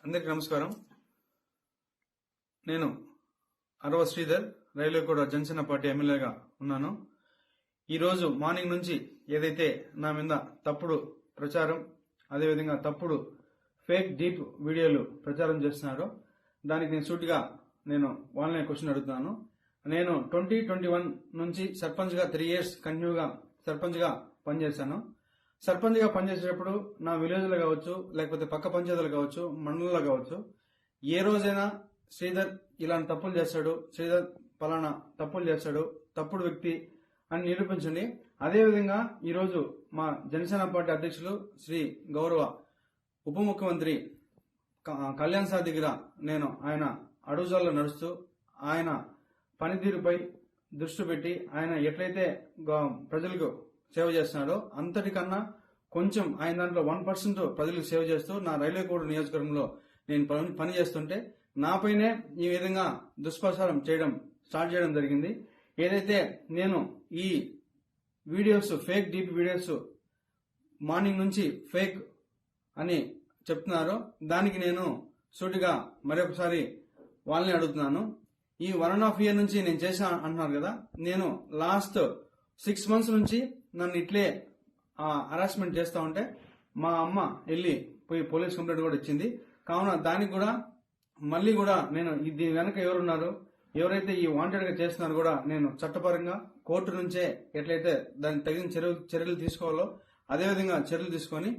అందరికీ నమస్కారం. నేను అరవ శ్రీధర్, రైల్వేకోట జనసేన పార్టీ ఎమ్మెల్యేగా ఉన్నాను. ఈరోజు మార్నింగ్ నుంచి ఏదైతే నా మీద తప్పుడు ప్రచారం, అదేవిధంగా తప్పుడు ఫేక్ డీప్ వీడియోలు ప్రచారం చేస్తున్నారో దానికి నేను సూటిగా వాళ్ళనే క్వశ్చన్ అడుగుతున్నాను. నేను 2021 నుంచి సర్పంచ్గా 3 years కంటిన్యూగా సర్పంచ్గా పనిచేశాను. సర్పంచ్గా పనిచేసేటప్పుడు నా విలేజ్లో కావచ్చు, లేకపోతే పక్క పంచాయతీలు కావచ్చు, మండలంలో కావచ్చు, ఏ రోజైనా శ్రీధర్ ఇలాంటి తప్పులు చేస్తాడు, శ్రీధర్ పలానా తప్పులు చేస్తాడు, తప్పుడు వ్యక్తి అని నిరూపించండి. అదేవిధంగా ఈరోజు మా జనసేన పార్టీ అధ్యక్షులు శ్రీ గౌరవ ఉప ముఖ్యమంత్రి కళ్యాణ్ సార్ దగ్గర ఆయన అడుగుజాల్లో నడుస్తూ ఆయన పనితీరుపై దృష్టి పెట్టి ఆయన ఎట్లయితే ప్రజలకు సేవ చేస్తున్నాడో అంతటికన్నా కొంచెం ఆయన దాంట్లో 1% ప్రజలకు సేవ చేస్తూ నా రైల్వేకోట నియోజకవర్గంలో నేను పని చేస్తుంటే నాపైనే ఈ విధంగా దుష్ప్రచారం స్టార్ట్ చేయడం జరిగింది. ఏదైతే నేను ఈ videos fake deep videos morning నుంచి ఫేక్ అని చెప్తున్నారో దానికి నేను సూటిగా మరొకసారి వాళ్ళని అడుగుతున్నాను. ఈ 1.5 year నుంచి నేను చేశా అంటున్నారు కదా, నేను లాస్ట్ 6 months నుంచి నన్ను ఇట్లే హరాస్మెంట్ చేస్తా ఉంటే మా అమ్మ వెళ్ళి పోయి పోలీస్ కంప్లైంట్ కూడా ఇచ్చింది. కావున దానికి కూడా మళ్ళీ కూడా నేను దీని వెనక ఎవరున్నారు, ఎవరైతే ఈ వాంటెడ్ గా చేస్తున్నారో కూడా నేను చట్టపరంగా కోర్టు నుంచే ఎట్లయితే దానికి తగిన చర్యలు తీసుకోవాలో అదేవిధంగా చర్యలు తీసుకొని